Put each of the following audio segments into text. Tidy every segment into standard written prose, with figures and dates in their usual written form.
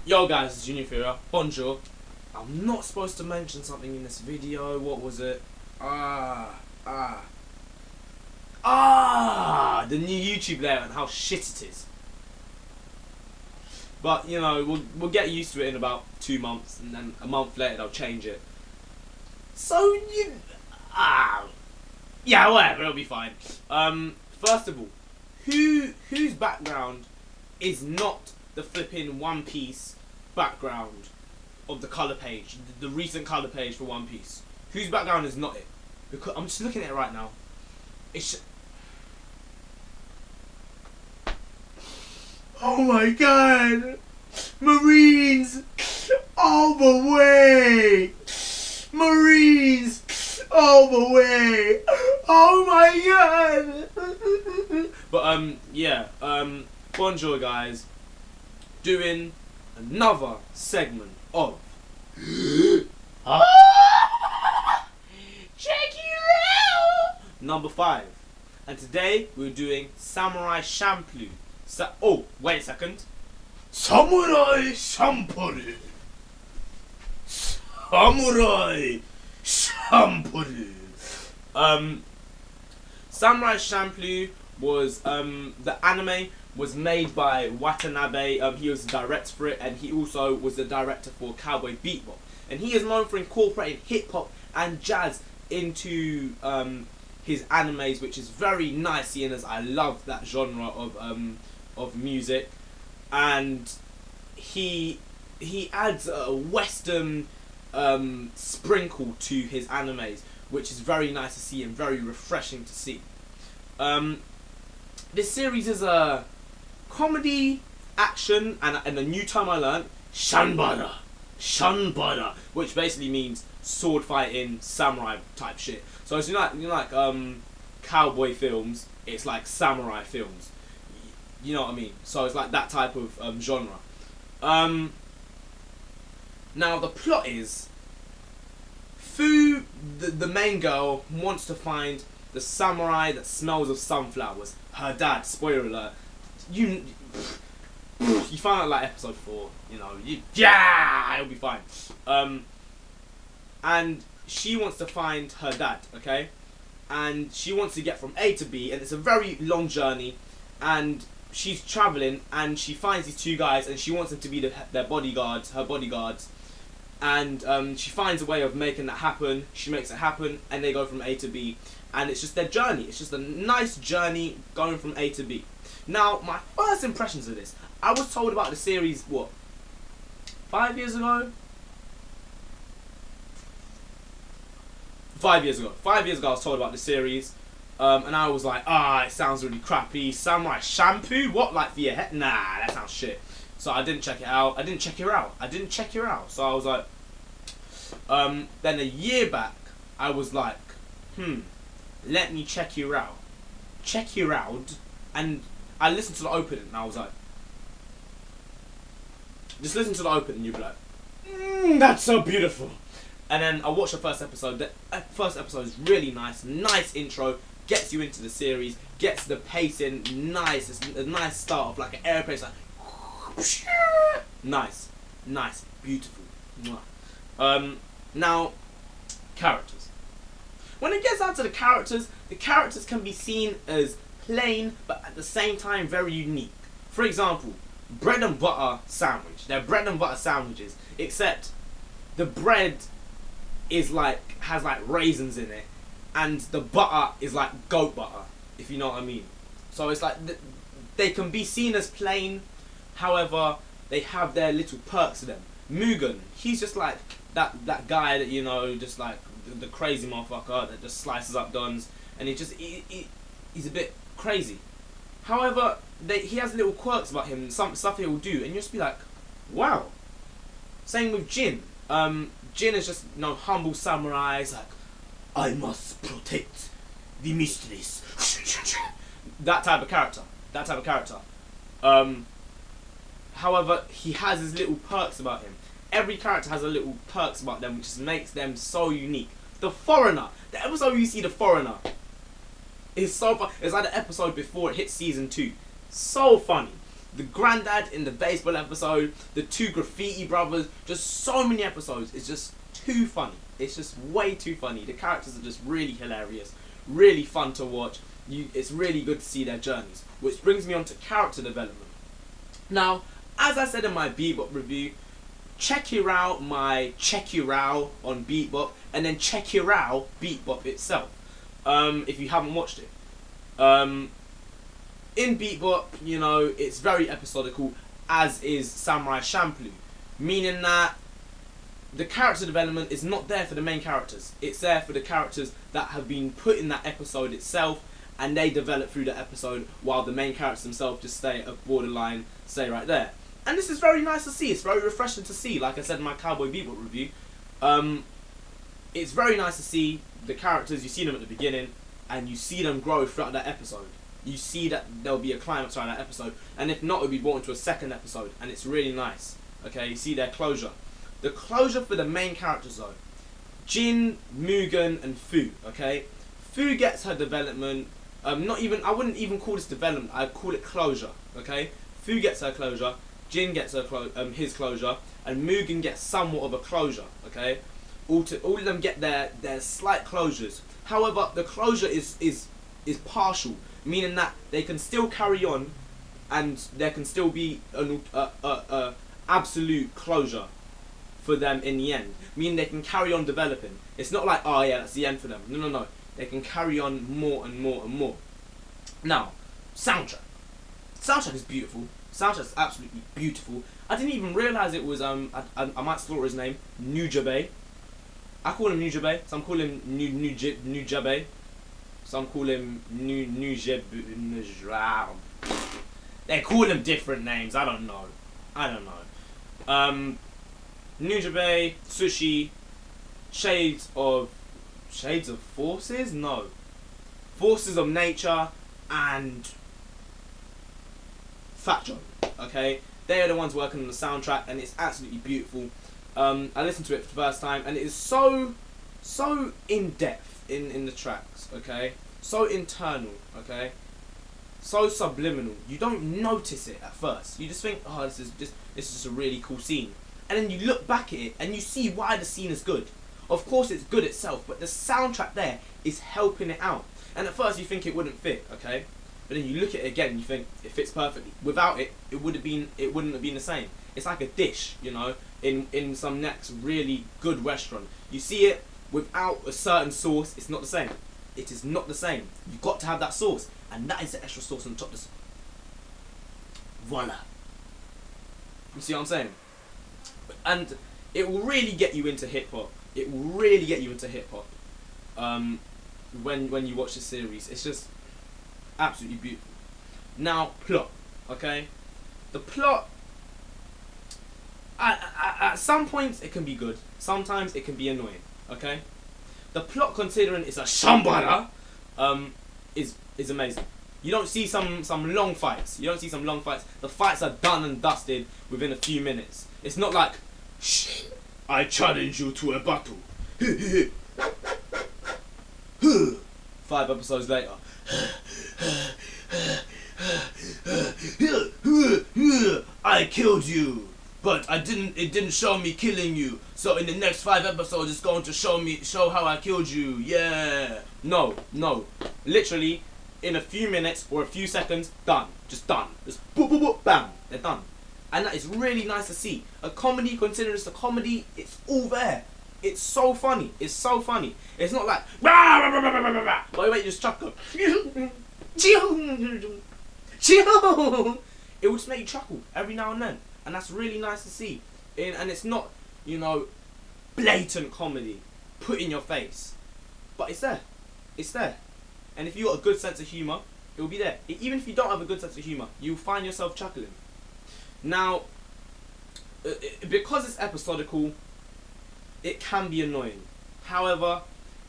Yo guys, it's Junior Furia. Bonjour. I'm not supposed to mention something in this video. What was it? The new YouTube layout and how shit it is. But you know, we'll get used to it in about 2 months, and then a month later they'll change it. So yeah, whatever, it'll be fine. First of all, whose background is not the flipping One Piece background of the colour page, the recent colour page for One Piece? Whose background is not it? Because I'm just looking at it right now. Oh my god! Marines all the way! Marines all the way! Oh my god! But yeah, bonjour guys. Doing another segment of Chekki-Rou number 5. And today we're doing Samurai Champloo. Oh, wait a second. Samurai Champloo. Samurai Champloo. Samurai Champloo was the anime was made by Watanabe. He was the director for it, and he also was the director for Cowboy Bebop. And he is known for incorporating hip hop and jazz into his animes, which is very nice, seeing as I love that genre of music. And he adds a Western sprinkle to his animes, which is very nice to see and very refreshing to see. This series is a comedy, action, and a new term I learned, Shanbara. Shanbara, which basically means sword fighting, samurai type shit. So it's like cowboy films, it's like samurai films. You know what I mean? So it's like that type of genre. Now the plot is, Fu, the main girl, wants to find the samurai that smells of sunflowers. Her dad, spoiler alert, you find out like episode 4, you know, it'll be fine. And she wants to find her dad, okay? And she wants to get from A to B, and it's a very long journey, and she's traveling, and she finds these 2 guys, and she wants them to be their bodyguards, her bodyguards. And she finds a way of making that happen. She makes it happen, and they go from A to B. And it's just their journey. It's just a nice journey going from A to B. Now, my first impressions of this, I was told about the series, what, 5 years ago? 5 years ago. 5 years ago I was told about the series. And I was like, it sounds really crappy. Samurai Champloo? What, like for your head? Nah, that sounds shit. So I didn't check it out. I didn't check her out. So I was like, then a year back, I was like, let me check you out. Check you out. And I listened to the opening, and I was like, just listen to the opening, and you'll be like, that's so beautiful. And then I watched the first episode. The first episode is really nice. Nice intro. Gets you into the series. Gets the pacing nice. It's a nice start of like an airplane. It's like, nice. Beautiful. Now, characters. When it gets out to the characters can be seen as plain, but at the same time very unique. For example, bread and butter sandwich. They're bread and butter sandwiches, except the bread is has raisins in it, and the butter is like goat butter, if you know what I mean. So it's like they can be seen as plain, however they have their little perks to them. Mugen, he's just like that guy that, you know, just like the crazy motherfucker that just slices up dons, and he's a bit crazy. However, he has little quirks about him, some stuff he will do, and you just be like, wow. Same with Jin. Jin is just, you know, humble samurai. He's like, I must protect the mistress. That type of character. However, he has his little perks about him. Every character has a little perks about them, which just makes them so unique. The foreigner, the episode where you see the foreigner, is so fun. It's like the episode before it hit season 2. So funny. The granddad in the baseball episode, the two graffiti brothers, just so many episodes. It's just too funny. It's just way too funny. The characters are just really hilarious, really fun to watch. It's really good to see their journeys. Which brings me on to character development. Now, as I said in my Bebop review, Chekki-Rou, my Chekki-Rou on Bebop, and then Chekki-Rou Bebop itself. If you haven't watched it. In Bebop, you know, it's very episodical, as is Samurai Champloo. Meaning that the character development is not there for the main characters. It's there for the characters that have been put in that episode itself, and they develop through the episode, while the main characters themselves just stay at borderline, stay right there. And this is very nice to see. It's very refreshing to see. Like I said in my Cowboy Bebop review, it's very nice to see the characters. You see them at the beginning, and you see them grow throughout that episode. You see that there'll be a climax around that episode, and if not, it'll be brought into a second episode, and it's really nice. Okay, you see their closure. The closure for the main characters though, Jin, Mugen, and Fu. Okay, Fu gets her development. I wouldn't even call this development. I'd call it closure. Okay, Fu gets her closure. Jin gets her his closure, and Mugen gets somewhat of a closure. Okay, all of them get their slight closures. However, the closure is partial, meaning that they can still carry on, and there can still be an absolute closure for them in the end. Meaning they can carry on developing. It's not like, oh yeah, that's the end for them. No, no, no. They can carry on more and more and more. Now, soundtrack. Soundtrack is beautiful. Soundtrack is absolutely beautiful. I didn't even realise it was I might slaughter his name, Nujabes. I call him Nujabes, so I'm calling him Nujabes. Some call him Nujabes. They call him different names. I don't know. Nujabes, Sushi, Shades of Forces? No. Forces of Nature and Fat Joe. Okay, they are the ones working on the soundtrack, and it's absolutely beautiful. I listened to it for the first time, and it is so in depth in the tracks. Okay, so internal. Okay, so subliminal. You don't notice it at first. You just think, oh, this is just a really cool scene, and then you look back at it and you see why the scene is good. Of course, it's good itself, but the soundtrack there is helping it out. And at first, you think it wouldn't fit. Okay. But then you look at it again and you think it fits perfectly. Without it, it wouldn't have been the same. It's like a dish, you know, in some next really good restaurant. You see it without a certain sauce, it's not the same. It is not the same. You've got to have that sauce, and that is the extra sauce on top. Voila. You see what I'm saying? And it will really get you into hip hop. It will really get you into hip hop. When you watch the series, it's just absolutely beautiful. Now, plot, okay? The plot, at some points it can be good. Sometimes it can be annoying, okay? The plot, considering it's a shambara, is amazing. You don't see some long fights. The fights are done and dusted within a few minutes. It's not like, shh, I challenge you to a battle. 5 episodes later. I killed you, but it didn't show me killing you. So in the next 5 episodes, it's going to show how I killed you. Yeah. No. Literally, in a few minutes or a few seconds, done. Just done. Just boop, boop, boop, bam. They're done. And that is really nice to see. A comedy, considering it's a comedy, it's all there. It's so funny. It's so funny. It's not like, wait, just chuckle. It will just make you chuckle every now and then. And that's really nice to see. And it's not, you know, blatant comedy put in your face. But it's there. It's there. And if you've got a good sense of humour, it will be there. Even if you don't have a good sense of humour, you'll find yourself chuckling. Now, because it's episodical, it can be annoying. However,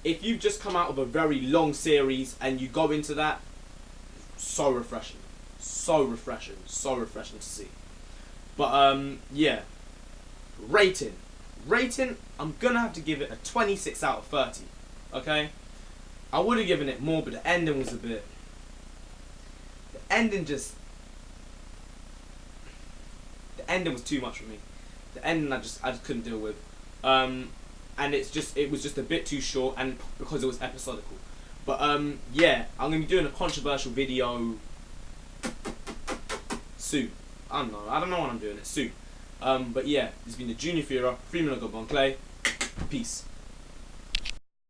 if you've just come out of a very long series and you go into that, so refreshing. So refreshing to see. But yeah. Rating, I'm gonna have to give it a 26 out of 30. Okay? I would have given it more, but the ending was a bit... The ending just... ending was too much for me. The ending I just couldn't deal with. And it was just a bit too short, and because it was episodical. But yeah, I'm gonna be doing a controversial video soon. I don't know when I'm doing it soon. But yeah, this has been the Junior Führer, 3 Minute Clay. Peace.